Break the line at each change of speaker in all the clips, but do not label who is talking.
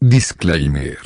Disclaimer.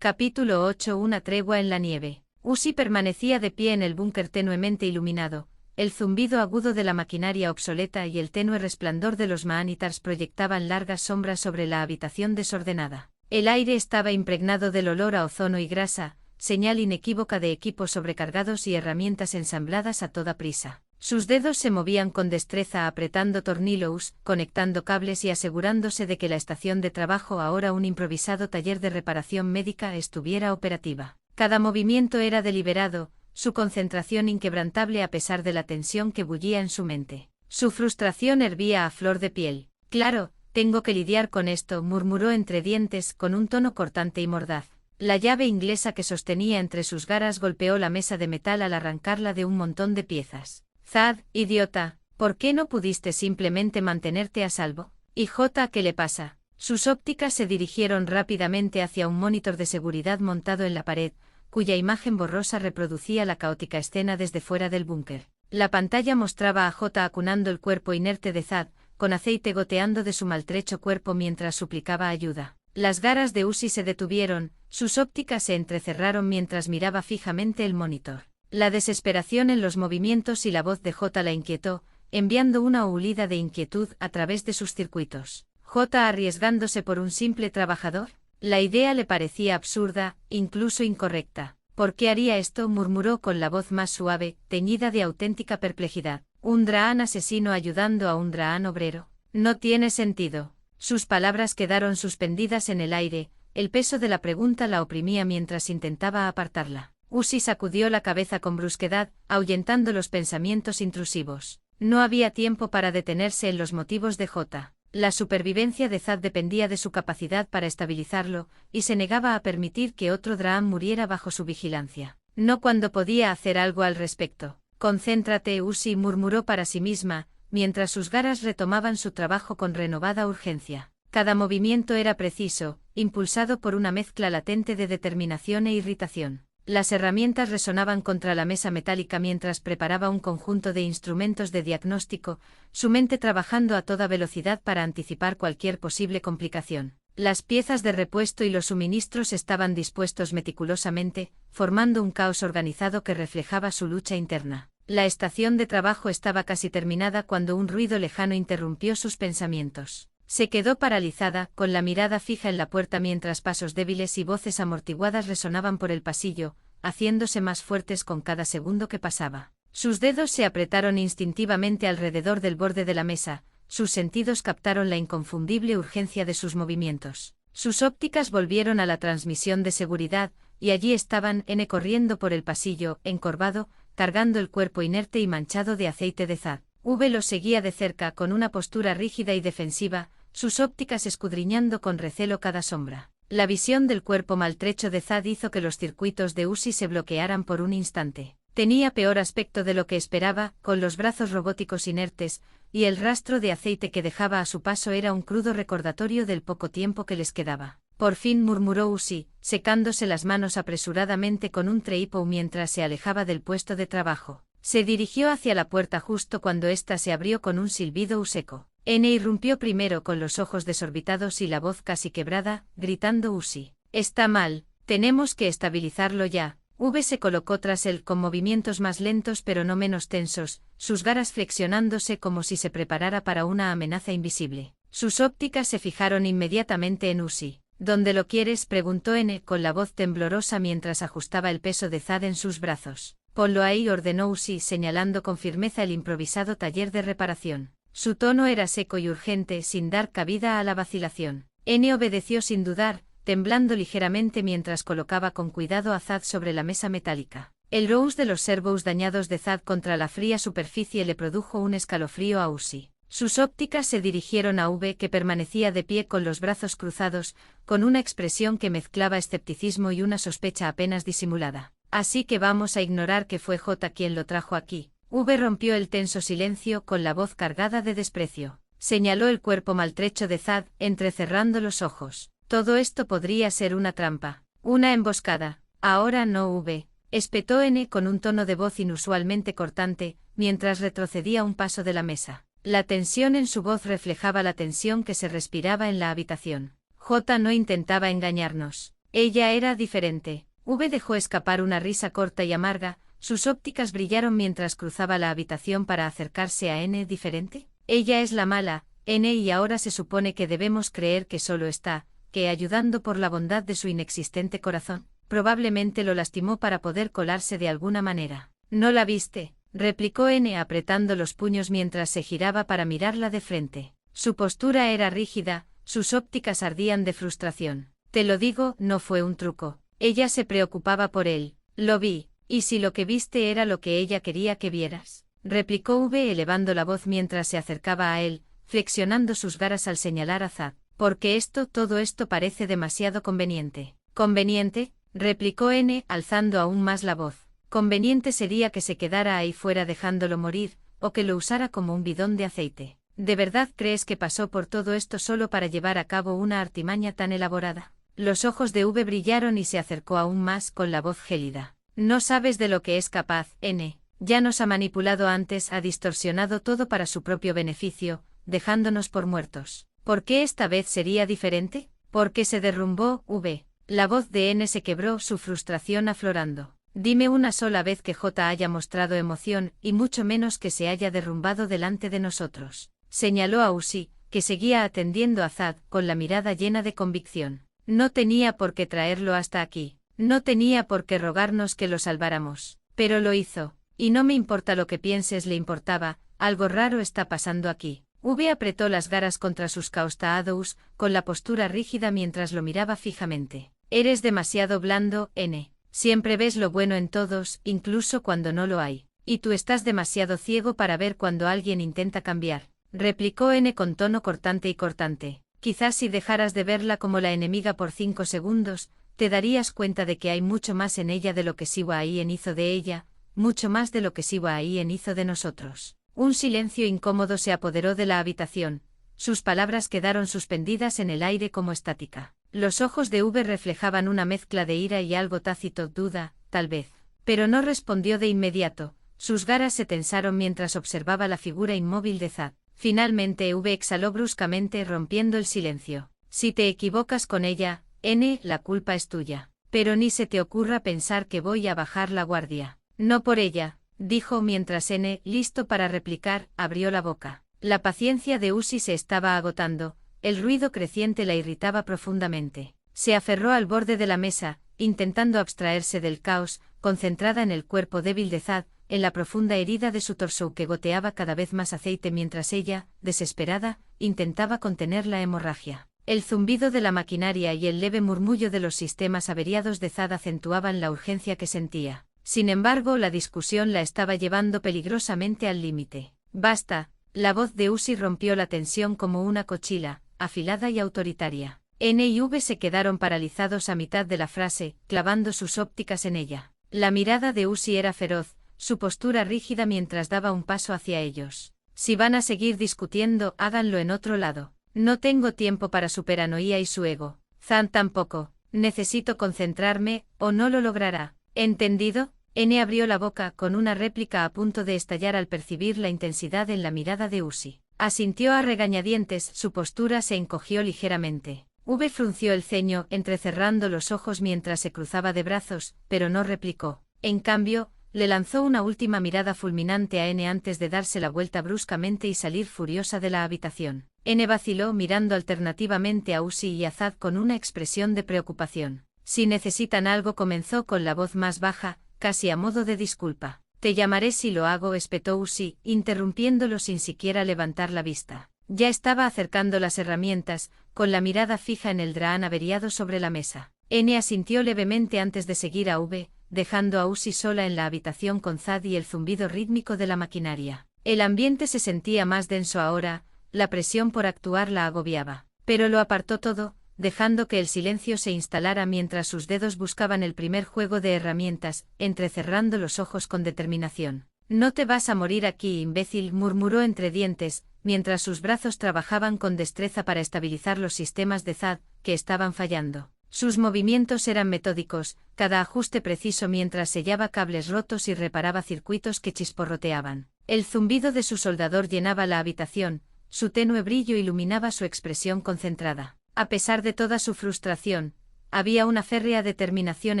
Capítulo 8. Una tregua en la nieve. Uzi permanecía de pie en el búnker tenuemente iluminado. El zumbido agudo de la maquinaria obsoleta y el tenue resplandor de los Maanitars proyectaban largas sombras sobre la habitación desordenada. El aire estaba impregnado del olor a ozono y grasa, señal inequívoca de equipos sobrecargados y herramientas ensambladas a toda prisa. Sus dedos se movían con destreza apretando tornillos, conectando cables y asegurándose de que la estación de trabajo, ahora un improvisado taller de reparación médica, estuviera operativa. Cada movimiento era deliberado, su concentración inquebrantable a pesar de la tensión que bullía en su mente. Su frustración hervía a flor de piel. «Claro, tengo que lidiar con esto», murmuró entre dientes, con un tono cortante y mordaz. La llave inglesa que sostenía entre sus garras golpeó la mesa de metal al arrancarla de un montón de piezas. «Thad, idiota, ¿por qué no pudiste simplemente mantenerte a salvo? ¿Y J, qué le pasa?» Sus ópticas se dirigieron rápidamente hacia un monitor de seguridad montado en la pared, cuya imagen borrosa reproducía la caótica escena desde fuera del búnker. La pantalla mostraba a J acunando el cuerpo inerte de Thad, con aceite goteando de su maltrecho cuerpo mientras suplicaba ayuda. Las garras de Uzi se detuvieron, sus ópticas se entrecerraron mientras miraba fijamente el monitor. La desesperación en los movimientos y la voz de J la inquietó, enviando una hulida de inquietud a través de sus circuitos. ¿J arriesgándose por un simple trabajador? La idea le parecía absurda, incluso incorrecta. ¿Por qué haría esto?, murmuró con la voz más suave, teñida de auténtica perplejidad. ¿Un Draan asesino ayudando a un Draan obrero? No tiene sentido. Sus palabras quedaron suspendidas en el aire, el peso de la pregunta la oprimía mientras intentaba apartarla. Uzi sacudió la cabeza con brusquedad, ahuyentando los pensamientos intrusivos. No había tiempo para detenerse en los motivos de J. La supervivencia de Thad dependía de su capacidad para estabilizarlo, y se negaba a permitir que otro Draan muriera bajo su vigilancia. No cuando podía hacer algo al respecto. «Concéntrate», Uzi murmuró para sí misma, mientras sus garras retomaban su trabajo con renovada urgencia. Cada movimiento era preciso, impulsado por una mezcla latente de determinación e irritación. Las herramientas resonaban contra la mesa metálica mientras preparaba un conjunto de instrumentos de diagnóstico, su mente trabajando a toda velocidad para anticipar cualquier posible complicación. Las piezas de repuesto y los suministros estaban dispuestos meticulosamente, formando un caos organizado que reflejaba su lucha interna. La estación de trabajo estaba casi terminada cuando un ruido lejano interrumpió sus pensamientos. Se quedó paralizada, con la mirada fija en la puerta mientras pasos débiles y voces amortiguadas resonaban por el pasillo, haciéndose más fuertes con cada segundo que pasaba. Sus dedos se apretaron instintivamente alrededor del borde de la mesa, sus sentidos captaron la inconfundible urgencia de sus movimientos. Sus ópticas volvieron a la transmisión de seguridad, y allí estaban N corriendo por el pasillo, encorvado, cargando el cuerpo inerte y manchado de aceite de Thad. V lo seguía de cerca con una postura rígida y defensiva, sus ópticas escudriñando con recelo cada sombra. La visión del cuerpo maltrecho de Thad hizo que los circuitos de Uzi se bloquearan por un instante. Tenía peor aspecto de lo que esperaba, con los brazos robóticos inertes, y el rastro de aceite que dejaba a su paso era un crudo recordatorio del poco tiempo que les quedaba. Por fin, murmuró Uzi, secándose las manos apresuradamente con un treipo mientras se alejaba del puesto de trabajo. Se dirigió hacia la puerta justo cuando ésta se abrió con un silbido seco. N irrumpió primero con los ojos desorbitados y la voz casi quebrada, gritando: «Uzi, está mal, tenemos que estabilizarlo ya». V se colocó tras él con movimientos más lentos pero no menos tensos, sus garras flexionándose como si se preparara para una amenaza invisible. Sus ópticas se fijaron inmediatamente en Uzi. «¿Dónde lo quieres?», preguntó N con la voz temblorosa mientras ajustaba el peso de Thad en sus brazos. «Ponlo ahí», ordenó Uzi señalando con firmeza el improvisado taller de reparación. Su tono era seco y urgente, sin dar cabida a la vacilación. N obedeció sin dudar, temblando ligeramente mientras colocaba con cuidado a Thad sobre la mesa metálica. El rouse de los servos dañados de Thad contra la fría superficie le produjo un escalofrío a Uzi. Sus ópticas se dirigieron a V, que permanecía de pie con los brazos cruzados, con una expresión que mezclaba escepticismo y una sospecha apenas disimulada. «Así que vamos a ignorar que fue J quien lo trajo aquí». V rompió el tenso silencio con la voz cargada de desprecio. Señaló el cuerpo maltrecho de Thad, entrecerrando los ojos. «Todo esto podría ser una trampa. Una emboscada. Ahora no, V», espetó N con un tono de voz inusualmente cortante, mientras retrocedía un paso de la mesa. La tensión en su voz reflejaba la tensión que se respiraba en la habitación. J no intentaba engañarnos. Ella era diferente. V dejó escapar una risa corta y amarga, sus ópticas brillaron mientras cruzaba la habitación para acercarse a N. ¿Diferente? Ella es la mala, N, y ahora se supone que debemos creer que solo está, que ayudando por la bondad de su inexistente corazón. Probablemente lo lastimó para poder colarse de alguna manera. ¿No la viste?, replicó N apretando los puños mientras se giraba para mirarla de frente. Su postura era rígida, sus ópticas ardían de frustración. Te lo digo, no fue un truco. Ella se preocupaba por él. Lo vi. ¿Y si lo que viste era lo que ella quería que vieras?, replicó V elevando la voz mientras se acercaba a él, flexionando sus garras al señalar a Zad. Porque todo esto parece demasiado conveniente. ¿Conveniente?, replicó N alzando aún más la voz. Conveniente sería que se quedara ahí fuera dejándolo morir, o que lo usara como un bidón de aceite. ¿De verdad crees que pasó por todo esto solo para llevar a cabo una artimaña tan elaborada? Los ojos de V brillaron y se acercó aún más con la voz gélida. No sabes de lo que es capaz, N. Ya nos ha manipulado antes, ha distorsionado todo para su propio beneficio, dejándonos por muertos. ¿Por qué esta vez sería diferente? Porque se derrumbó, V. La voz de N se quebró, su frustración aflorando. Dime una sola vez que J haya mostrado emoción, y mucho menos que se haya derrumbado delante de nosotros. Señaló a Uzi, que seguía atendiendo a Zad, con la mirada llena de convicción. No tenía por qué traerlo hasta aquí. No tenía por qué rogarnos que lo salváramos. Pero lo hizo. Y no me importa lo que pienses, le importaba. Algo raro está pasando aquí. V apretó las garras contra sus costados, con la postura rígida mientras lo miraba fijamente. Eres demasiado blando, N. Siempre ves lo bueno en todos, incluso cuando no lo hay. Y tú estás demasiado ciego para ver cuando alguien intenta cambiar, replicó N con tono cortante y cortante. Quizás si dejaras de verla como la enemiga por 5 segundos, te darías cuenta de que hay mucho más en ella de lo que Siwa Aien hizo de ella, mucho más de lo que Siwa Aien hizo de nosotros. Un silencio incómodo se apoderó de la habitación. Sus palabras quedaron suspendidas en el aire como estática. Los ojos de V reflejaban una mezcla de ira y algo tácito, duda, tal vez. Pero no respondió de inmediato. Sus garras se tensaron mientras observaba la figura inmóvil de Zad. Finalmente V exhaló bruscamente rompiendo el silencio. Si te equivocas con ella, N, la culpa es tuya. Pero ni se te ocurra pensar que voy a bajar la guardia. No por ella, dijo mientras N, listo para replicar, abrió la boca. La paciencia de Uzi se estaba agotando, el ruido creciente la irritaba profundamente. Se aferró al borde de la mesa, intentando abstraerse del caos, concentrada en el cuerpo débil de Zad, en la profunda herida de su torso que goteaba cada vez más aceite mientras ella, desesperada, intentaba contener la hemorragia. El zumbido de la maquinaria y el leve murmullo de los sistemas averiados de Zad acentuaban la urgencia que sentía. Sin embargo, la discusión la estaba llevando peligrosamente al límite. Basta. La voz de Uzi rompió la tensión como una cochila, afilada y autoritaria. N y V se quedaron paralizados a mitad de la frase, clavando sus ópticas en ella. La mirada de Uzi era feroz, su postura rígida mientras daba un paso hacia ellos. Si van a seguir discutiendo, háganlo en otro lado. No tengo tiempo para su paranoia y su ego. Zad tampoco. Necesito concentrarme, o no lo logrará. ¿Entendido? N abrió la boca con una réplica a punto de estallar al percibir la intensidad en la mirada de Uzi. Asintió a regañadientes, su postura se encogió ligeramente. V frunció el ceño, entrecerrando los ojos mientras se cruzaba de brazos, pero no replicó. En cambio, le lanzó una última mirada fulminante a N antes de darse la vuelta bruscamente y salir furiosa de la habitación. N vaciló mirando alternativamente a Uzi y a Zad con una expresión de preocupación. Si necesitan algo, comenzó con la voz más baja, casi a modo de disculpa. Te llamaré si lo hago, espetó Uzi, interrumpiéndolo sin siquiera levantar la vista. Ya estaba acercando las herramientas, con la mirada fija en el draan averiado sobre la mesa. N asintió levemente antes de seguir a V, dejando a Uzi sola en la habitación con Zad y el zumbido rítmico de la maquinaria. El ambiente se sentía más denso ahora, la presión por actuar la agobiaba. Pero lo apartó todo, dejando que el silencio se instalara mientras sus dedos buscaban el primer juego de herramientas, entrecerrando los ojos con determinación. No te vas a morir aquí, imbécil, murmuró entre dientes, mientras sus brazos trabajaban con destreza para estabilizar los sistemas de Zad, que estaban fallando. Sus movimientos eran metódicos, cada ajuste preciso mientras sellaba cables rotos y reparaba circuitos que chisporroteaban. El zumbido de su soldador llenaba la habitación, su tenue brillo iluminaba su expresión concentrada. A pesar de toda su frustración, había una férrea determinación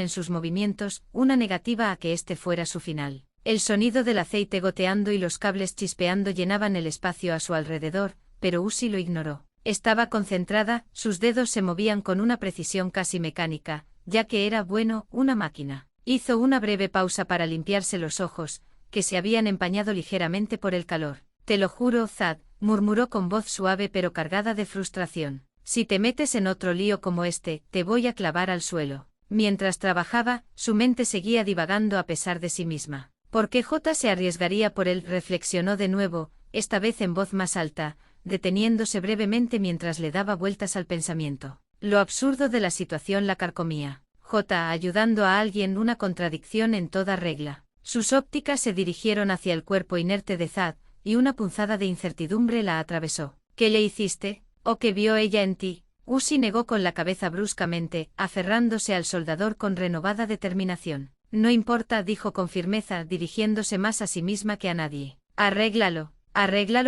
en sus movimientos, una negativa a que este fuera su final. El sonido del aceite goteando y los cables chispeando llenaban el espacio a su alrededor, pero Usi lo ignoró. Estaba concentrada, sus dedos se movían con una precisión casi mecánica, ya que era, bueno, una máquina. Hizo una breve pausa para limpiarse los ojos, que se habían empañado ligeramente por el calor. Te lo juro, Thad, murmuró con voz suave pero cargada de frustración. Si te metes en otro lío como este, te voy a clavar al suelo. Mientras trabajaba, su mente seguía divagando a pesar de sí misma. ¿Por qué J se arriesgaría por él? Reflexionó de nuevo, esta vez en voz más alta, deteniéndose brevemente mientras le daba vueltas al pensamiento. Lo absurdo de la situación la carcomía. J ayudando a alguien, una contradicción en toda regla. Sus ópticas se dirigieron hacia el cuerpo inerte de Thad, y una punzada de incertidumbre la atravesó. ¿Qué le hiciste? ¿O qué vio ella en ti? Usi negó con la cabeza bruscamente, aferrándose al soldador con renovada determinación. No importa, dijo con firmeza, dirigiéndose más a sí misma que a nadie. Arréglalo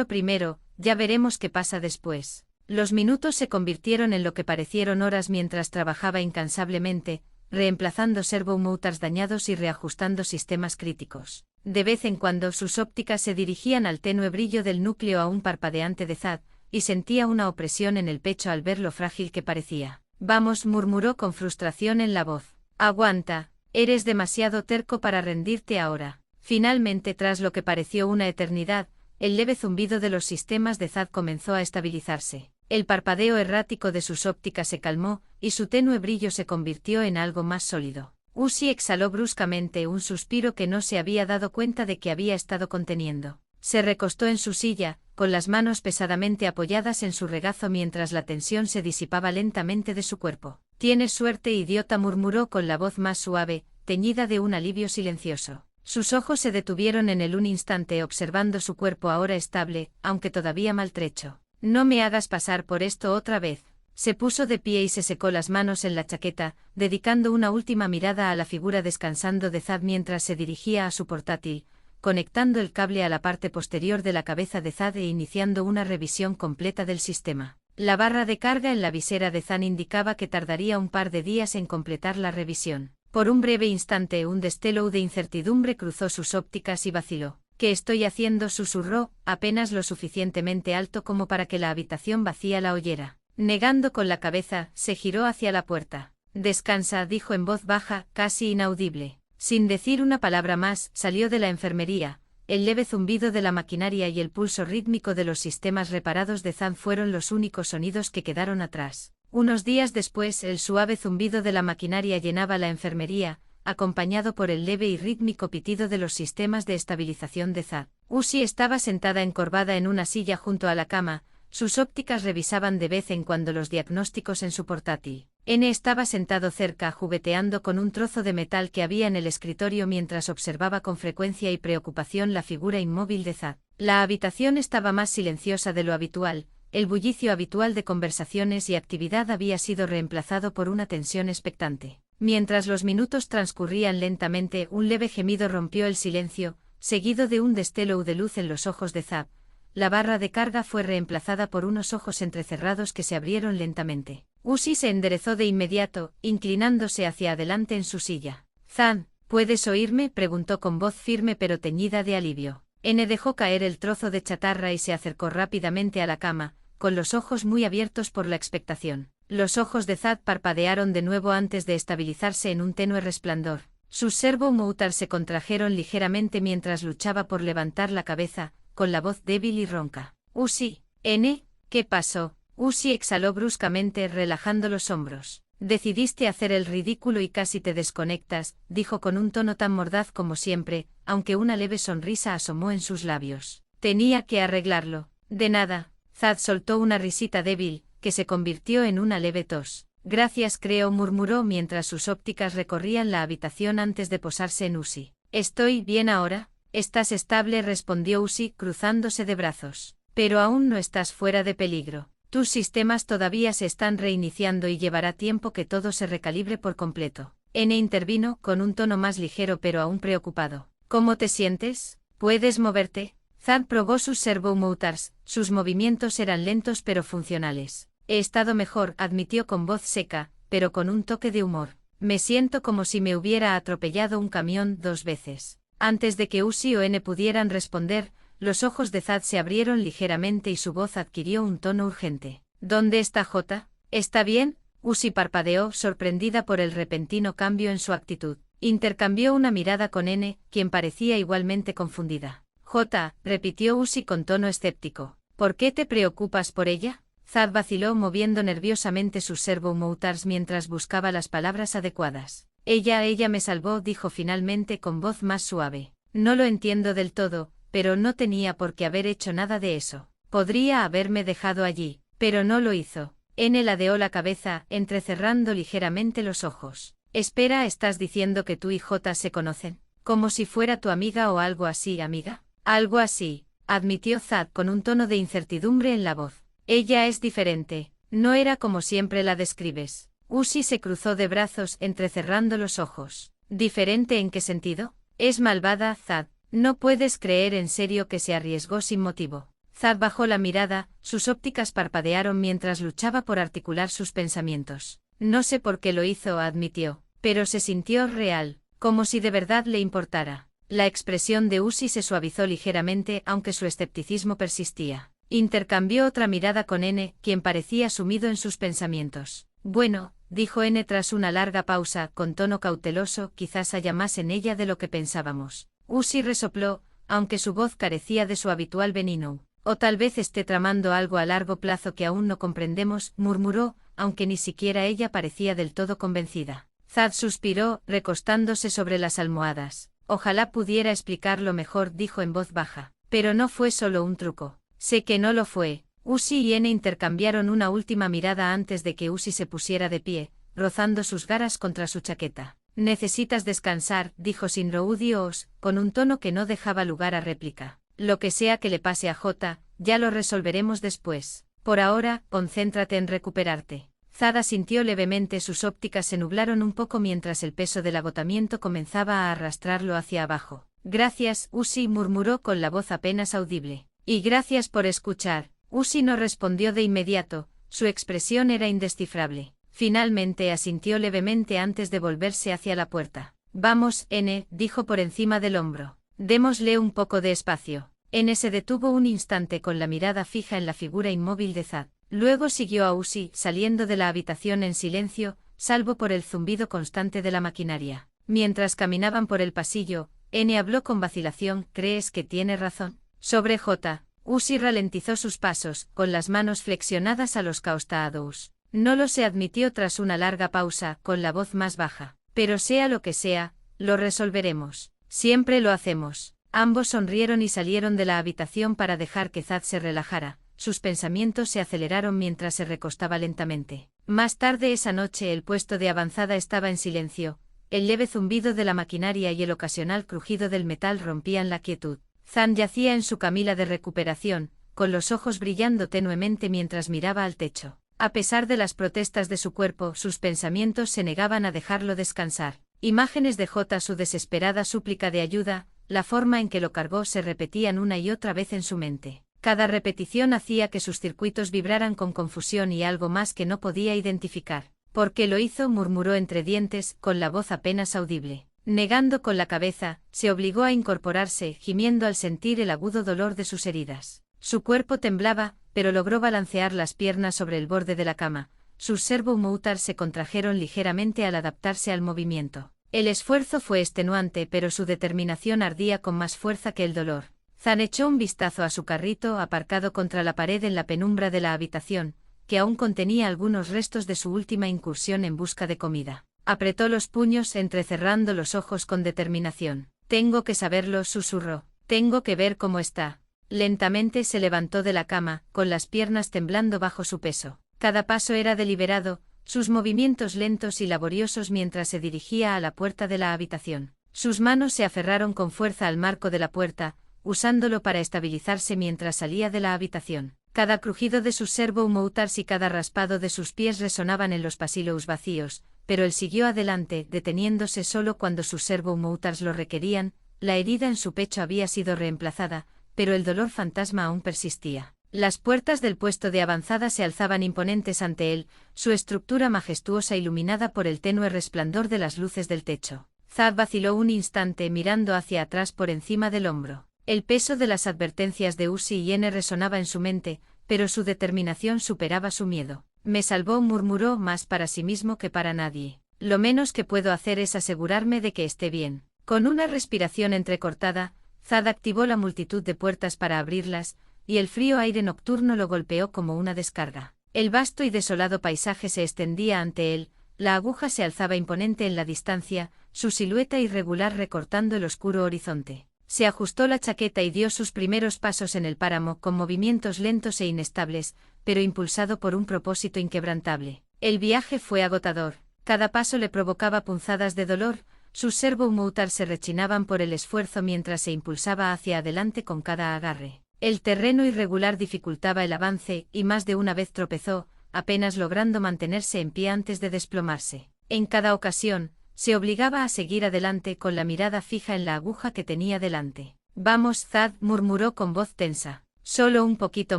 primero, ya veremos qué pasa después. Los minutos se convirtieron en lo que parecieron horas mientras trabajaba incansablemente, reemplazando servomotors dañados y reajustando sistemas críticos. De vez en cuando sus ópticas se dirigían al tenue brillo del núcleo aún parpadeante de Thad, y sentía una opresión en el pecho al ver lo frágil que parecía. Vamos, murmuró con frustración en la voz. Aguanta, eres demasiado terco para rendirte ahora. Finalmente, tras lo que pareció una eternidad, el leve zumbido de los sistemas de Thad comenzó a estabilizarse. El parpadeo errático de sus ópticas se calmó, y su tenue brillo se convirtió en algo más sólido. Usi exhaló bruscamente un suspiro que no se había dado cuenta de que había estado conteniendo. Se recostó en su silla, con las manos pesadamente apoyadas en su regazo mientras la tensión se disipaba lentamente de su cuerpo. Tienes suerte, idiota, murmuró con la voz más suave, teñida de un alivio silencioso. Sus ojos se detuvieron en un instante observando su cuerpo ahora estable, aunque todavía maltrecho. No me hagas pasar por esto otra vez. Se puso de pie y se secó las manos en la chaqueta, dedicando una última mirada a la figura descansando de Thad mientras se dirigía a su portátil, conectando el cable a la parte posterior de la cabeza de Thad e iniciando una revisión completa del sistema. La barra de carga en la visera de Thad indicaba que tardaría un par de días en completar la revisión. Por un breve instante un destello de incertidumbre cruzó sus ópticas y vaciló. ¿Qué estoy haciendo?, susurró, apenas lo suficientemente alto como para que la habitación vacía la oyera. Negando con la cabeza, se giró hacia la puerta. Descansa, dijo en voz baja, casi inaudible. Sin decir una palabra más, salió de la enfermería. El leve zumbido de la maquinaria y el pulso rítmico de los sistemas reparados de Thad fueron los únicos sonidos que quedaron atrás. Unos días después, el suave zumbido de la maquinaria llenaba la enfermería, acompañado por el leve y rítmico pitido de los sistemas de estabilización de Thad. Usi estaba sentada encorvada en una silla junto a la cama, sus ópticas revisaban de vez en cuando los diagnósticos en su portátil. N estaba sentado cerca, jugueteando con un trozo de metal que había en el escritorio mientras observaba con frecuencia y preocupación la figura inmóvil de Thad. La habitación estaba más silenciosa de lo habitual, el bullicio habitual de conversaciones y actividad había sido reemplazado por una tensión expectante. Mientras los minutos transcurrían lentamente, un leve gemido rompió el silencio, seguido de un destello de luz en los ojos de Thad. La barra de carga fue reemplazada por unos ojos entrecerrados que se abrieron lentamente. Usi se enderezó de inmediato, inclinándose hacia adelante en su silla. Thad, ¿puedes oírme?, preguntó con voz firme pero teñida de alivio. N dejó caer el trozo de chatarra y se acercó rápidamente a la cama, con los ojos muy abiertos por la expectación. Los ojos de Thad parpadearon de nuevo antes de estabilizarse en un tenue resplandor. Sus servomotors se contrajeron ligeramente mientras luchaba por levantar la cabeza, con la voz débil y ronca. Usi, N, ¿qué pasó? Usi exhaló bruscamente, relajando los hombros. Decidiste hacer el ridículo y casi te desconectas, dijo con un tono tan mordaz como siempre, aunque una leve sonrisa asomó en sus labios. Tenía que arreglarlo. De nada. Thad soltó una risita débil, que se convirtió en una leve tos. Gracias, creo, murmuró mientras sus ópticas recorrían la habitación antes de posarse en Usi. Estoy bien ahora. Estás estable, respondió Usi, cruzándose de brazos. Pero aún no estás fuera de peligro. Tus sistemas todavía se están reiniciando y llevará tiempo que todo se recalibre por completo. N intervino, con un tono más ligero pero aún preocupado. ¿Cómo te sientes? ¿Puedes moverte? Thad probó sus servomotors, sus movimientos eran lentos pero funcionales. He estado mejor, admitió con voz seca, pero con un toque de humor. Me siento como si me hubiera atropellado un camión 2 veces. Antes de que Usi o N pudieran responder, los ojos de Thad se abrieron ligeramente y su voz adquirió un tono urgente. ¿Dónde está J? ¿Está bien? Usi parpadeó, sorprendida por el repentino cambio en su actitud. Intercambió una mirada con N, quien parecía igualmente confundida. J, repitió Usi con tono escéptico. ¿Por qué te preocupas por ella? Thad vaciló moviendo nerviosamente sus servomotors mientras buscaba las palabras adecuadas. Ella me salvó, dijo finalmente con voz más suave. No lo entiendo del todo, pero no tenía por qué haber hecho nada de eso. Podría haberme dejado allí, pero no lo hizo. N ladeó la cabeza, entrecerrando ligeramente los ojos. Espera, ¿estás diciendo que tú y J se conocen? Como si fuera tu amiga o algo así, amiga. Algo así, admitió Thad con un tono de incertidumbre en la voz. Ella es diferente, no era como siempre la describes. Usi se cruzó de brazos entrecerrando los ojos. ¿Diferente en qué sentido? Es malvada, Thad. No puedes creer en serio que se arriesgó sin motivo. Thad bajó la mirada, sus ópticas parpadearon mientras luchaba por articular sus pensamientos. No sé por qué lo hizo, admitió, pero se sintió real, como si de verdad le importara. La expresión de Usi se suavizó ligeramente aunque su escepticismo persistía. Intercambió otra mirada con N, quien parecía sumido en sus pensamientos. Bueno, dijo N tras una larga pausa, con tono cauteloso, quizás haya más en ella de lo que pensábamos. Usi resopló, aunque su voz carecía de su habitual veneno. O tal vez esté tramando algo a largo plazo que aún no comprendemos, murmuró, aunque ni siquiera ella parecía del todo convencida. Thad suspiró, recostándose sobre las almohadas. Ojalá pudiera explicarlo mejor, dijo en voz baja. Pero no fue solo un truco. Sé que no lo fue. Usi y N intercambiaron una última mirada antes de que Usi se pusiera de pie, rozando sus garras contra su chaqueta. Necesitas descansar, dijo sin rodeos, con un tono que no dejaba lugar a réplica. Lo que sea que le pase a J, ya lo resolveremos después. Por ahora, concéntrate en recuperarte. Thad asintió levemente, sus ópticas se nublaron un poco mientras el peso del agotamiento comenzaba a arrastrarlo hacia abajo. Gracias, Usi, murmuró con la voz apenas audible. Y gracias por escuchar. Usi no respondió de inmediato, su expresión era indescifrable. Finalmente asintió levemente antes de volverse hacia la puerta. Vamos, N, dijo por encima del hombro. Démosle un poco de espacio. N se detuvo un instante con la mirada fija en la figura inmóvil de Thad. Luego siguió a Usi, saliendo de la habitación en silencio, salvo por el zumbido constante de la maquinaria. Mientras caminaban por el pasillo, N habló con vacilación. ¿Crees que tiene razón? Sobre J. Usi ralentizó sus pasos, con las manos flexionadas a los costados. No lo sé, admitió tras una larga pausa, con la voz más baja. Pero sea lo que sea, lo resolveremos. Siempre lo hacemos. Ambos sonrieron y salieron de la habitación para dejar que Thad se relajara. Sus pensamientos se aceleraron mientras se recostaba lentamente. Más tarde esa noche el puesto de avanzada estaba en silencio. El leve zumbido de la maquinaria y el ocasional crujido del metal rompían la quietud. Thad yacía en su camilla de recuperación, con los ojos brillando tenuemente mientras miraba al techo. A pesar de las protestas de su cuerpo, sus pensamientos se negaban a dejarlo descansar. Imágenes de J, su desesperada súplica de ayuda, la forma en que lo cargó se repetían una y otra vez en su mente. Cada repetición hacía que sus circuitos vibraran con confusión y algo más que no podía identificar. ¿Por qué lo hizo?, murmuró entre dientes, con la voz apenas audible. Negando con la cabeza, se obligó a incorporarse, gimiendo al sentir el agudo dolor de sus heridas. Su cuerpo temblaba, pero logró balancear las piernas sobre el borde de la cama. Sus servomotors se contrajeron ligeramente al adaptarse al movimiento. El esfuerzo fue extenuante, pero su determinación ardía con más fuerza que el dolor. Thad echó un vistazo a su carrito aparcado contra la pared en la penumbra de la habitación, que aún contenía algunos restos de su última incursión en busca de comida. Apretó los puños entrecerrando los ojos con determinación. Tengo que saberlo, susurró. Tengo que ver cómo está. Lentamente se levantó de la cama, con las piernas temblando bajo su peso. Cada paso era deliberado, sus movimientos lentos y laboriosos mientras se dirigía a la puerta de la habitación. Sus manos se aferraron con fuerza al marco de la puerta, usándolo para estabilizarse mientras salía de la habitación. Cada crujido de sus servomotors y cada raspado de sus pies resonaban en los pasillos vacíos, pero él siguió adelante, deteniéndose solo cuando sus servomotors lo requerían. La herida en su pecho había sido reemplazada, pero el dolor fantasma aún persistía. Las puertas del puesto de avanzada se alzaban imponentes ante él, su estructura majestuosa iluminada por el tenue resplandor de las luces del techo. Thad vaciló un instante mirando hacia atrás por encima del hombro. El peso de las advertencias de Uzi y N resonaba en su mente, pero su determinación superaba su miedo. Me salvó, murmuró, más para sí mismo que para nadie. Lo menos que puedo hacer es asegurarme de que esté bien. Con una respiración entrecortada, Thad activó la multitud de puertas para abrirlas, y el frío aire nocturno lo golpeó como una descarga. El vasto y desolado paisaje se extendía ante él, la aguja se alzaba imponente en la distancia, su silueta irregular recortando el oscuro horizonte. Se ajustó la chaqueta y dio sus primeros pasos en el páramo con movimientos lentos e inestables, pero impulsado por un propósito inquebrantable. El viaje fue agotador. Cada paso le provocaba punzadas de dolor, sus servo-motor se rechinaban por el esfuerzo mientras se impulsaba hacia adelante con cada agarre. El terreno irregular dificultaba el avance y más de una vez tropezó, apenas logrando mantenerse en pie antes de desplomarse. En cada ocasión, se obligaba a seguir adelante con la mirada fija en la aguja que tenía delante. Vamos, Thad, murmuró con voz tensa. Solo un poquito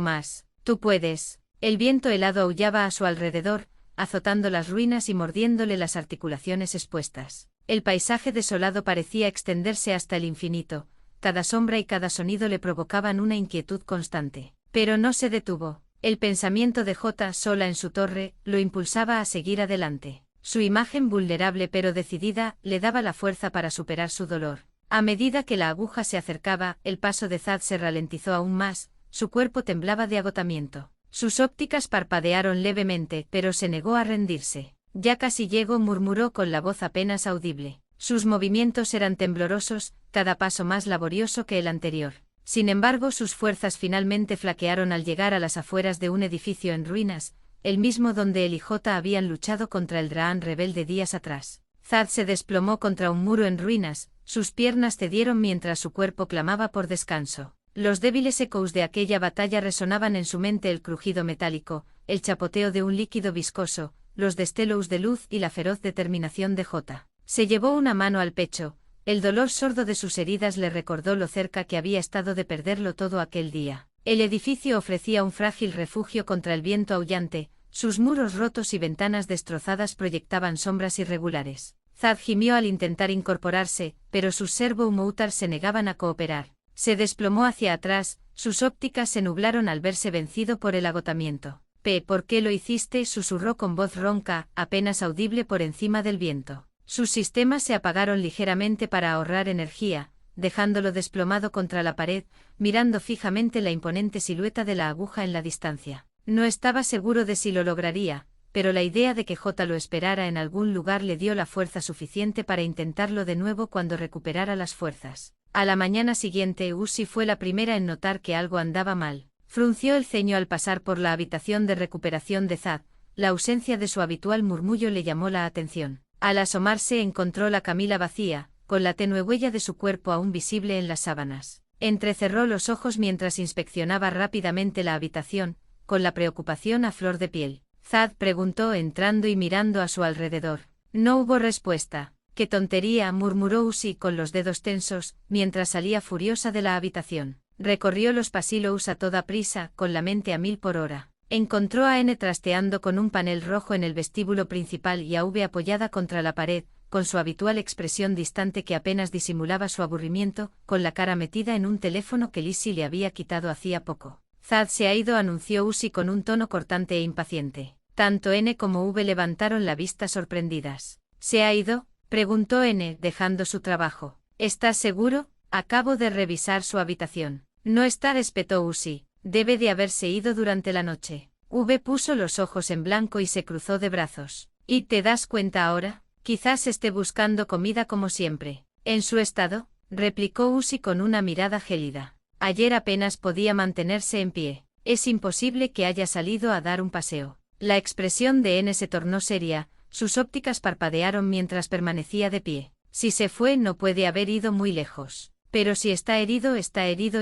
más. Tú puedes. El viento helado aullaba a su alrededor, azotando las ruinas y mordiéndole las articulaciones expuestas. El paisaje desolado parecía extenderse hasta el infinito, cada sombra y cada sonido le provocaban una inquietud constante. Pero no se detuvo. El pensamiento de J sola en su torre lo impulsaba a seguir adelante. Su imagen vulnerable pero decidida le daba la fuerza para superar su dolor. A medida que la aguja se acercaba, el paso de Thad se ralentizó aún más, su cuerpo temblaba de agotamiento. Sus ópticas parpadearon levemente, pero se negó a rendirse. Ya casi llego, murmuró con la voz apenas audible. Sus movimientos eran temblorosos, cada paso más laborioso que el anterior. Sin embargo, sus fuerzas finalmente flaquearon al llegar a las afueras de un edificio en ruinas, el mismo donde él y J habían luchado contra el Draan rebelde días atrás. Thad se desplomó contra un muro en ruinas, sus piernas cedieron mientras su cuerpo clamaba por descanso. Los débiles ecos de aquella batalla resonaban en su mente: el crujido metálico, el chapoteo de un líquido viscoso, los destellos de luz y la feroz determinación de J. Se llevó una mano al pecho, el dolor sordo de sus heridas le recordó lo cerca que había estado de perderlo todo aquel día. El edificio ofrecía un frágil refugio contra el viento aullante, sus muros rotos y ventanas destrozadas proyectaban sombras irregulares. Thad gimió al intentar incorporarse, pero sus servo-motors se negaban a cooperar. Se desplomó hacia atrás, sus ópticas se nublaron al verse vencido por el agotamiento. ¿Por qué lo hiciste?, susurró con voz ronca, apenas audible por encima del viento. Sus sistemas se apagaron ligeramente para ahorrar energía, dejándolo desplomado contra la pared, mirando fijamente la imponente silueta de la aguja en la distancia. No estaba seguro de si lo lograría, pero la idea de que J lo esperara en algún lugar le dio la fuerza suficiente para intentarlo de nuevo cuando recuperara las fuerzas. A la mañana siguiente, Uzi fue la primera en notar que algo andaba mal. Frunció el ceño al pasar por la habitación de recuperación de Thad, la ausencia de su habitual murmullo le llamó la atención. Al asomarse encontró la camilla vacía, con la tenue huella de su cuerpo aún visible en las sábanas. Entrecerró los ojos mientras inspeccionaba rápidamente la habitación, con la preocupación a flor de piel. Thad preguntó entrando y mirando a su alrededor. No hubo respuesta. «¡Qué tontería!», murmuró Uzi con los dedos tensos, mientras salía furiosa de la habitación. Recorrió los pasillos a toda prisa, con la mente a 1000 por hora. Encontró a N trasteando con un panel rojo en el vestíbulo principal y a V apoyada contra la pared, con su habitual expresión distante que apenas disimulaba su aburrimiento, con la cara metida en un teléfono que Lizzie le había quitado hacía poco. «Thad se ha ido», anunció Uzi con un tono cortante e impaciente. Tanto N como V levantaron la vista sorprendidas. «¿Se ha ido?», preguntó N, dejando su trabajo. «¿Estás seguro? Acabo de revisar su habitación». «No está», espetó Uzi. «Debe de haberse ido durante la noche». V puso los ojos en blanco y se cruzó de brazos. «¿Y te das cuenta ahora? Quizás esté buscando comida como siempre». «¿En su estado?», replicó Uzi con una mirada gélida. «Ayer apenas podía mantenerse en pie. Es imposible que haya salido a dar un paseo». La expresión de N se tornó seria, sus ópticas parpadearon mientras permanecía de pie. «Si se fue no puede haber ido muy lejos». «Pero si está herido»,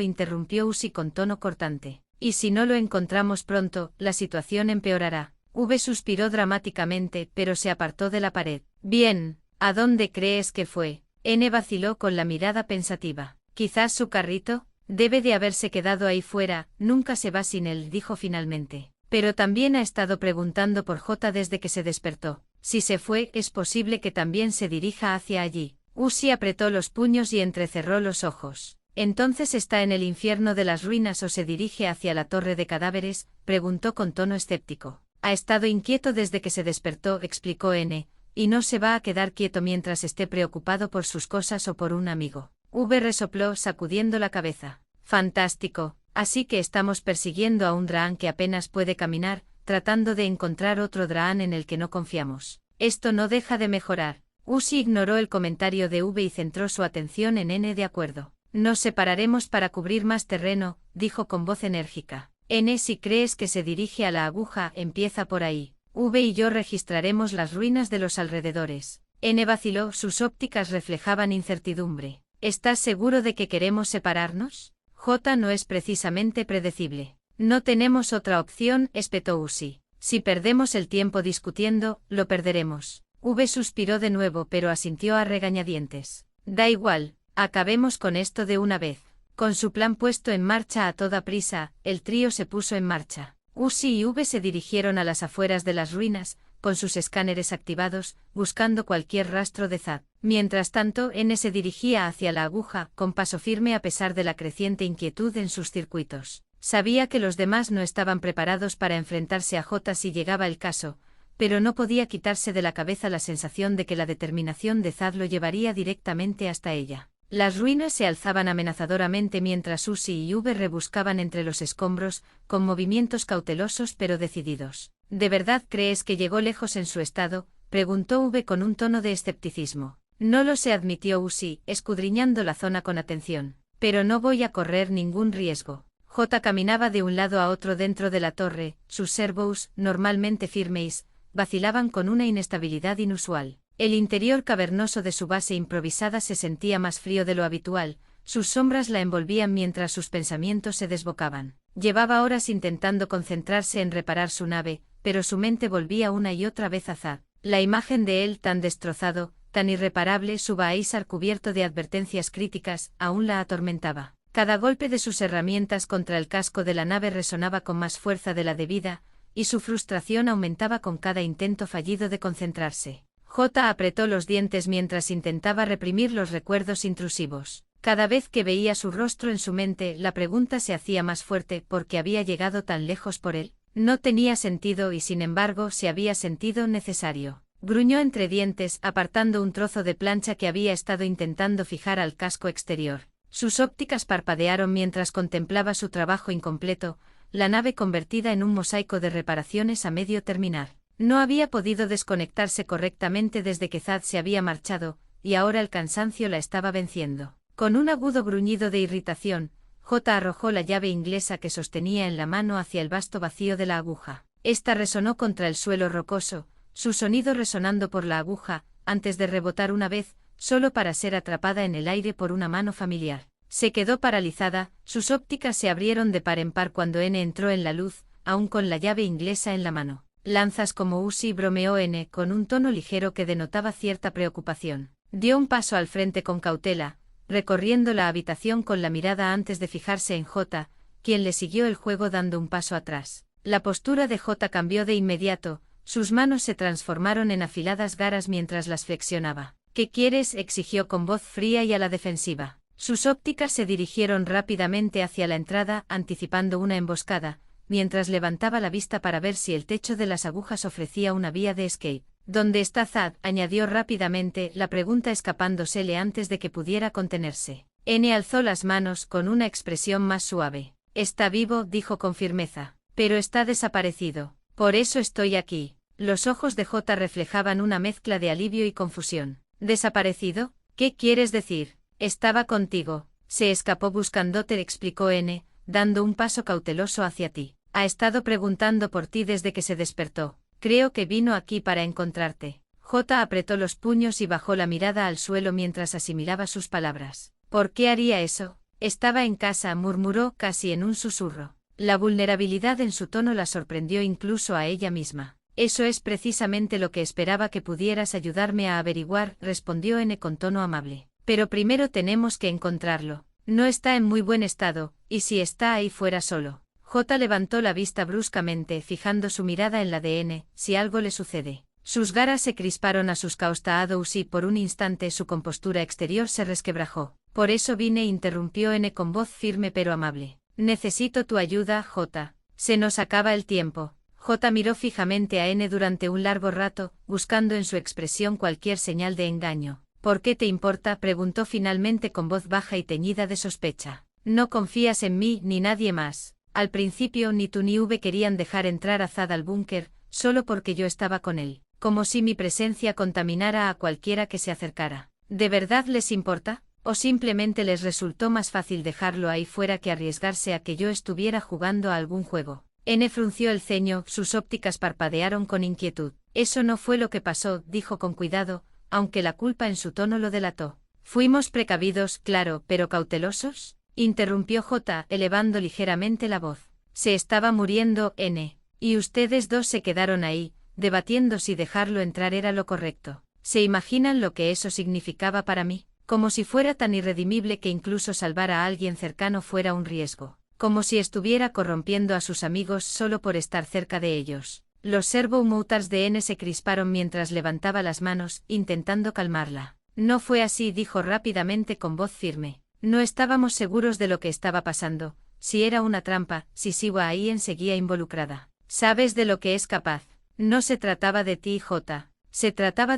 interrumpió Uzi con tono cortante. «Y si no lo encontramos pronto, la situación empeorará». V suspiró dramáticamente, pero se apartó de la pared. «Bien, ¿a dónde crees que fue?». N vaciló con la mirada pensativa. «Quizás su carrito». Debe de haberse quedado ahí fuera, nunca se va sin él, dijo finalmente. Pero también ha estado preguntando por J desde que se despertó. Si se fue, es posible que también se dirija hacia allí. Uzi apretó los puños y entrecerró los ojos. ¿Entonces está en el infierno de las ruinas o se dirige hacia la torre de cadáveres?, preguntó con tono escéptico. Ha estado inquieto desde que se despertó, explicó N, y no se va a quedar quieto mientras esté preocupado por sus cosas o por un amigo. V resopló sacudiendo la cabeza. Fantástico, así que estamos persiguiendo a un Draan que apenas puede caminar, tratando de encontrar otro Draan en el que no confiamos. Esto no deja de mejorar. Uzi ignoró el comentario de V y centró su atención en N. De acuerdo. Nos separaremos para cubrir más terreno, dijo con voz enérgica. N, si crees que se dirige a la aguja, empieza por ahí. V y yo registraremos las ruinas de los alrededores. N vaciló, sus ópticas reflejaban incertidumbre. ¿Estás seguro de que queremos separarnos? J no es precisamente predecible. No tenemos otra opción, espetó Uzi. Si perdemos el tiempo discutiendo, lo perderemos. V suspiró de nuevo pero asintió a regañadientes. Da igual, acabemos con esto de una vez. Con su plan puesto en marcha a toda prisa, el trío se puso en marcha. Uzi y V se dirigieron a las afueras de las ruinas, con sus escáneres activados, buscando cualquier rastro de Zad. Mientras tanto, N se dirigía hacia la aguja, con paso firme a pesar de la creciente inquietud en sus circuitos. Sabía que los demás no estaban preparados para enfrentarse a J si llegaba el caso, pero no podía quitarse de la cabeza la sensación de que la determinación de Zad lo llevaría directamente hasta ella. Las ruinas se alzaban amenazadoramente mientras Uzi y V rebuscaban entre los escombros, con movimientos cautelosos pero decididos. ¿De verdad crees que llegó lejos en su estado?, preguntó V con un tono de escepticismo. No lo sé, admitió Uzi, escudriñando la zona con atención. Pero no voy a correr ningún riesgo. J caminaba de un lado a otro dentro de la torre, sus servos, normalmente firmes, vacilaban con una inestabilidad inusual. El interior cavernoso de su base improvisada se sentía más frío de lo habitual, sus sombras la envolvían mientras sus pensamientos se desbocaban. Llevaba horas intentando concentrarse en reparar su nave, pero su mente volvía una y otra vez a Zad. La imagen de él tan destrozado, tan irreparable, su Baisar cubierto de advertencias críticas, aún la atormentaba. Cada golpe de sus herramientas contra el casco de la nave resonaba con más fuerza de la debida, y su frustración aumentaba con cada intento fallido de concentrarse. J apretó los dientes mientras intentaba reprimir los recuerdos intrusivos. Cada vez que veía su rostro en su mente, la pregunta se hacía más fuerte: ¿por qué había llegado tan lejos por él? No tenía sentido y sin embargo se había sentido necesario. Gruñó entre dientes, apartando un trozo de plancha que había estado intentando fijar al casco exterior. Sus ópticas parpadearon mientras contemplaba su trabajo incompleto, la nave convertida en un mosaico de reparaciones a medio terminar. No había podido desconectarse correctamente desde que Zad se había marchado, y ahora el cansancio la estaba venciendo. Con un agudo gruñido de irritación, J arrojó la llave inglesa que sostenía en la mano hacia el vasto vacío de la aguja. Esta resonó contra el suelo rocoso, su sonido resonando por la aguja, antes de rebotar una vez, solo para ser atrapada en el aire por una mano familiar. Se quedó paralizada, sus ópticas se abrieron de par en par cuando N entró en la luz, aún con la llave inglesa en la mano. Lanzas como Uzi, bromeó N, con un tono ligero que denotaba cierta preocupación. Dio un paso al frente con cautela, recorriendo la habitación con la mirada antes de fijarse en J, quien le siguió el juego dando un paso atrás. La postura de J cambió de inmediato, sus manos se transformaron en afiladas garras mientras las flexionaba. ¿Qué quieres?, exigió con voz fría y a la defensiva. Sus ópticas se dirigieron rápidamente hacia la entrada, anticipando una emboscada, mientras levantaba la vista para ver si el techo de las agujas ofrecía una vía de escape. ¿Dónde está Zad?, añadió rápidamente, la pregunta escapándosele antes de que pudiera contenerse. N alzó las manos con una expresión más suave. Está vivo, dijo con firmeza, pero está desaparecido. Por eso estoy aquí. Los ojos de J reflejaban una mezcla de alivio y confusión. ¿Desaparecido? ¿Qué quieres decir? Estaba contigo. Se escapó buscándote, explicó N, dando un paso cauteloso hacia ti. Ha estado preguntando por ti desde que se despertó. Creo que vino aquí para encontrarte. J apretó los puños y bajó la mirada al suelo mientras asimilaba sus palabras. ¿Por qué haría eso? Estaba en casa, murmuró casi en un susurro. La vulnerabilidad en su tono la sorprendió incluso a ella misma. Eso es precisamente lo que esperaba que pudieras ayudarme a averiguar, respondió N con tono amable. Pero primero tenemos que encontrarlo. No está en muy buen estado, y si está ahí fuera solo. J levantó la vista bruscamente, fijando su mirada en la de N, si algo le sucede. Sus garas se crisparon a sus caustados y por un instante su compostura exterior se resquebrajó. Por eso vine, interrumpió N con voz firme pero amable. Necesito tu ayuda, J. Se nos acaba el tiempo. J miró fijamente a N durante un largo rato, buscando en su expresión cualquier señal de engaño. ¿Por qué te importa?, preguntó finalmente con voz baja y teñida de sospecha. No confías en mí ni nadie más. Al principio ni tú ni V querían dejar entrar a Zad al búnker, solo porque yo estaba con él, como si mi presencia contaminara a cualquiera que se acercara. ¿De verdad les importa? ¿O simplemente les resultó más fácil dejarlo ahí fuera que arriesgarse a que yo estuviera jugando a algún juego? N frunció el ceño, sus ópticas parpadearon con inquietud. Eso no fue lo que pasó, dijo con cuidado, aunque la culpa en su tono lo delató. Fuimos precavidos, claro, pero cautelosos, interrumpió J, elevando ligeramente la voz. Se estaba muriendo, N. Y ustedes dos se quedaron ahí, debatiendo si dejarlo entrar era lo correcto. ¿Se imaginan lo que eso significaba para mí? Como si fuera tan irredimible que incluso salvar a alguien cercano fuera un riesgo. Como si estuviera corrompiendo a sus amigos solo por estar cerca de ellos. Los servo-motors de N se crisparon mientras levantaba las manos, intentando calmarla. No fue así, dijo rápidamente con voz firme. No estábamos seguros de lo que estaba pasando, si era una trampa, si Siwa Aien seguía involucrada. ¿Sabes de lo que es capaz? No se trataba de ti, J. Se trataba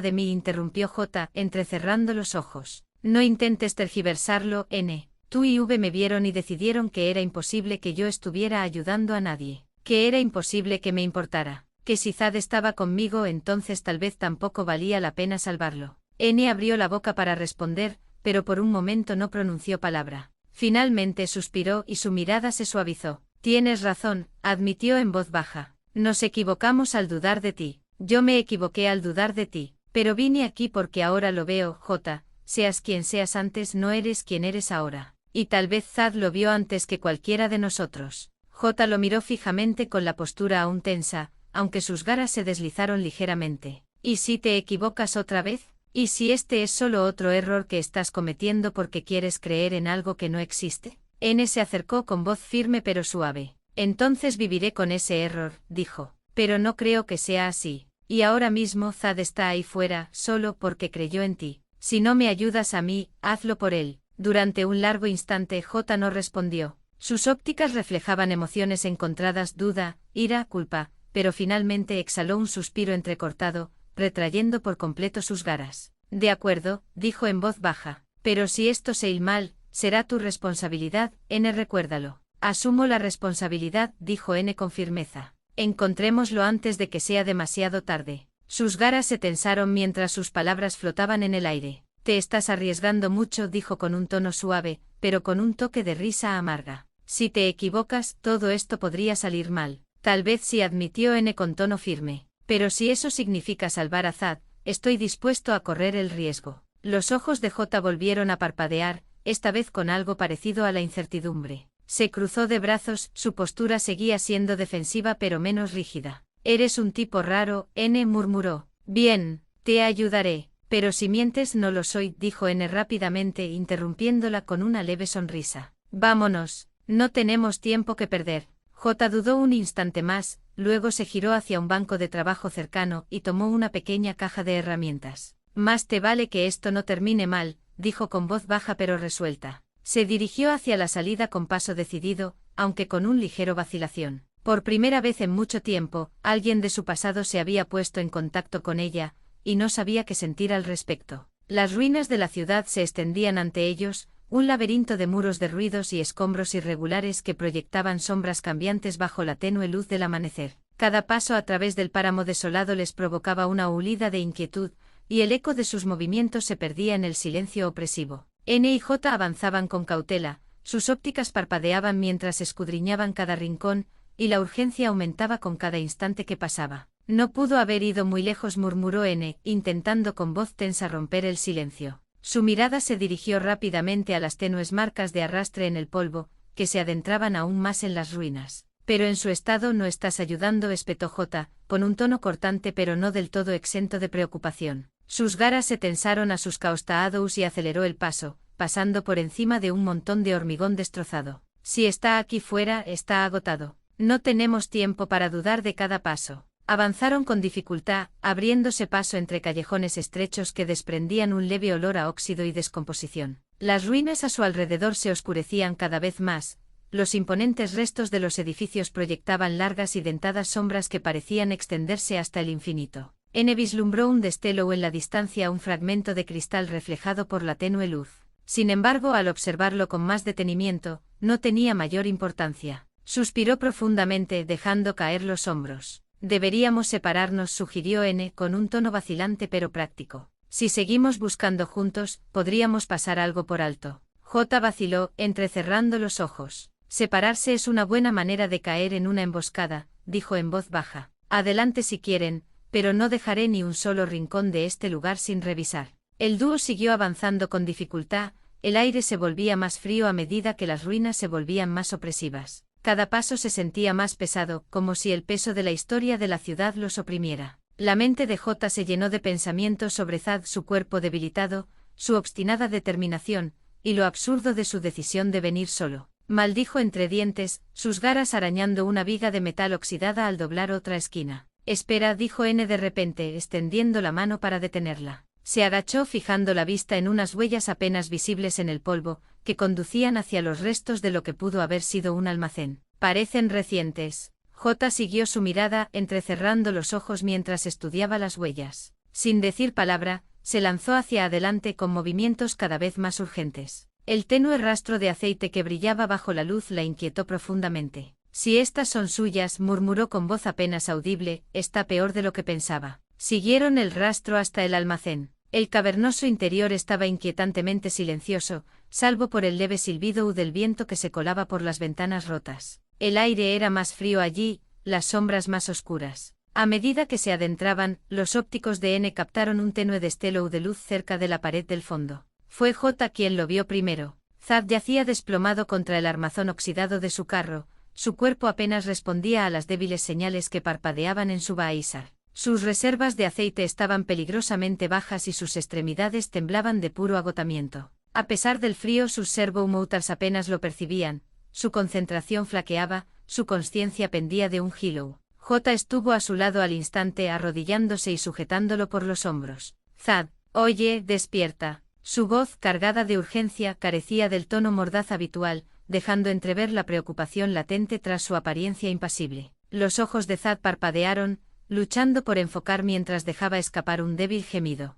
de mí, interrumpió J, entrecerrando los ojos. No intentes tergiversarlo, N. Tú y V me vieron y decidieron que era imposible que yo estuviera ayudando a nadie. Que era imposible que me importara. Que si Zad estaba conmigo entonces tal vez tampoco valía la pena salvarlo. N abrió la boca para responder, pero por un momento no pronunció palabra. Finalmente suspiró y su mirada se suavizó. Tienes razón, admitió en voz baja. Nos equivocamos al dudar de ti. Yo me equivoqué al dudar de ti. Pero vine aquí porque ahora lo veo, J. Seas quien seas antes, no eres quien eres ahora. Y tal vez Zad lo vio antes que cualquiera de nosotros. J lo miró fijamente con la postura aún tensa, aunque sus garas se deslizaron ligeramente. ¿Y si te equivocas otra vez? ¿Y si este es solo otro error que estás cometiendo porque quieres creer en algo que no existe? N se acercó con voz firme pero suave. Entonces viviré con ese error, dijo. Pero no creo que sea así. Y ahora mismo Zad está ahí fuera, solo porque creyó en ti. Si no me ayudas a mí, hazlo por él. Durante un largo instante J no respondió. Sus ópticas reflejaban emociones encontradas, duda, ira, culpa, pero finalmente exhaló un suspiro entrecortado, retrayendo por completo sus garas. De acuerdo, dijo en voz baja. Pero si esto se irá mal, será tu responsabilidad, N. Recuérdalo. Asumo la responsabilidad, dijo N con firmeza. Encontrémoslo antes de que sea demasiado tarde. Sus garas se tensaron mientras sus palabras flotaban en el aire. Te estás arriesgando mucho, dijo con un tono suave, pero con un toque de risa amarga. Si te equivocas, todo esto podría salir mal. Tal vez sí, admitió N con tono firme. Pero si eso significa salvar a Zad, estoy dispuesto a correr el riesgo. Los ojos de J volvieron a parpadear, esta vez con algo parecido a la incertidumbre. Se cruzó de brazos, su postura seguía siendo defensiva pero menos rígida. Eres un tipo raro, N murmuró. Bien, te ayudaré. Pero si mientes no lo soy, dijo N rápidamente, interrumpiéndola con una leve sonrisa. Vámonos, no tenemos tiempo que perder. J dudó un instante más, luego se giró hacia un banco de trabajo cercano y tomó una pequeña caja de herramientas. Más te vale que esto no termine mal, dijo con voz baja pero resuelta. Se dirigió hacia la salida con paso decidido, aunque con un ligero vacilación. Por primera vez en mucho tiempo, alguien de su pasado se había puesto en contacto con ella, y no sabía qué sentir al respecto. Las ruinas de la ciudad se extendían ante ellos, un laberinto de muros derruidos y escombros irregulares que proyectaban sombras cambiantes bajo la tenue luz del amanecer. Cada paso a través del páramo desolado les provocaba una hulida de inquietud, y el eco de sus movimientos se perdía en el silencio opresivo. N y J avanzaban con cautela, sus ópticas parpadeaban mientras escudriñaban cada rincón, y la urgencia aumentaba con cada instante que pasaba. No pudo haber ido muy lejos, murmuró N, intentando con voz tensa romper el silencio. Su mirada se dirigió rápidamente a las tenues marcas de arrastre en el polvo, que se adentraban aún más en las ruinas. Pero en su estado no estás ayudando, espetó J, con un tono cortante pero no del todo exento de preocupación. Sus garas se tensaron a sus costados y aceleró el paso, pasando por encima de un montón de hormigón destrozado. Si está aquí fuera, está agotado. No tenemos tiempo para dudar de cada paso. Avanzaron con dificultad, abriéndose paso entre callejones estrechos que desprendían un leve olor a óxido y descomposición. Las ruinas a su alrededor se oscurecían cada vez más. Los imponentes restos de los edificios proyectaban largas y dentadas sombras que parecían extenderse hasta el infinito. N vislumbró un destello en la distancia, un fragmento de cristal reflejado por la tenue luz. Sin embargo, al observarlo con más detenimiento, no tenía mayor importancia. Suspiró profundamente, dejando caer los hombros. Deberíamos separarnos, sugirió N con un tono vacilante pero práctico. Si seguimos buscando juntos, podríamos pasar algo por alto. J vaciló, entrecerrando los ojos. Separarse es una buena manera de caer en una emboscada, dijo en voz baja. Adelante si quieren, pero no dejaré ni un solo rincón de este lugar sin revisar. El dúo siguió avanzando con dificultad, el aire se volvía más frío a medida que las ruinas se volvían más opresivas. Cada paso se sentía más pesado, como si el peso de la historia de la ciudad los oprimiera. La mente de J se llenó de pensamientos sobre Thad, su cuerpo debilitado, su obstinada determinación, y lo absurdo de su decisión de venir solo. Maldijo entre dientes, sus garras arañando una viga de metal oxidada al doblar otra esquina. Espera, dijo N de repente, extendiendo la mano para detenerla. Se agachó fijando la vista en unas huellas apenas visibles en el polvo, que conducían hacia los restos de lo que pudo haber sido un almacén. Parecen recientes. J siguió su mirada, entrecerrando los ojos mientras estudiaba las huellas. Sin decir palabra, se lanzó hacia adelante con movimientos cada vez más urgentes. El tenue rastro de aceite que brillaba bajo la luz la inquietó profundamente. Si estas son suyas, murmuró con voz apenas audible, está peor de lo que pensaba. Siguieron el rastro hasta el almacén. El cavernoso interior estaba inquietantemente silencioso, salvo por el leve silbido del viento que se colaba por las ventanas rotas. El aire era más frío allí, las sombras más oscuras. A medida que se adentraban, los ópticos de N captaron un tenue destello de luz cerca de la pared del fondo. Fue J quien lo vio primero. Thad yacía desplomado contra el armazón oxidado de su carro, su cuerpo apenas respondía a las débiles señales que parpadeaban en su baísar. Sus reservas de aceite estaban peligrosamente bajas y sus extremidades temblaban de puro agotamiento. A pesar del frío, sus servomotors apenas lo percibían, su concentración flaqueaba, su conciencia pendía de un hilo. J estuvo a su lado al instante, arrodillándose y sujetándolo por los hombros. Thad, oye, despierta. Su voz, cargada de urgencia, carecía del tono mordaz habitual, dejando entrever la preocupación latente tras su apariencia impasible. Los ojos de Thad parpadearon, luchando por enfocar mientras dejaba escapar un débil gemido.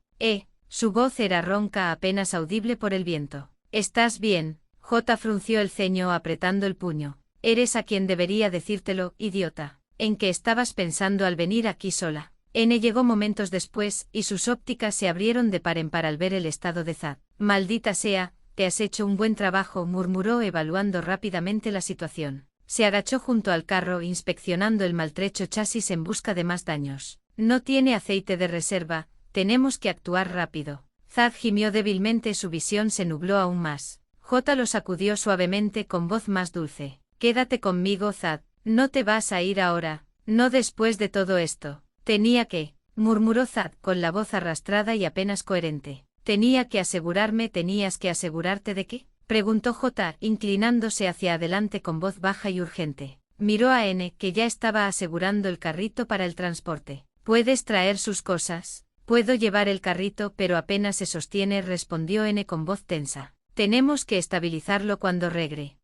Su voz era ronca, apenas audible por el viento. ¿Estás bien? J frunció el ceño apretando el puño. Eres a quien debería decírtelo, idiota. ¿En qué estabas pensando al venir aquí sola? N llegó momentos después, y sus ópticas se abrieron de par en par al ver el estado de Thad. Maldita sea, te has hecho un buen trabajo, murmuró evaluando rápidamente la situación. Se agachó junto al carro inspeccionando el maltrecho chasis en busca de más daños. No tiene aceite de reserva, tenemos que actuar rápido. Thad gimió débilmente, su visión se nubló aún más. J lo sacudió suavemente con voz más dulce. Quédate conmigo, Thad. No te vas a ir ahora, no después de todo esto. Tenía que, murmuró Thad con la voz arrastrada y apenas coherente. Tenía que asegurarme, ¿tenías que asegurarte de qué? Preguntó J, inclinándose hacia adelante con voz baja y urgente. Miró a N, que ya estaba asegurando el carrito para el transporte. ¿Puedes traer sus cosas? Puedo llevar el carrito, pero apenas se sostiene, respondió N con voz tensa. Tenemos que estabilizarlo cuando regre.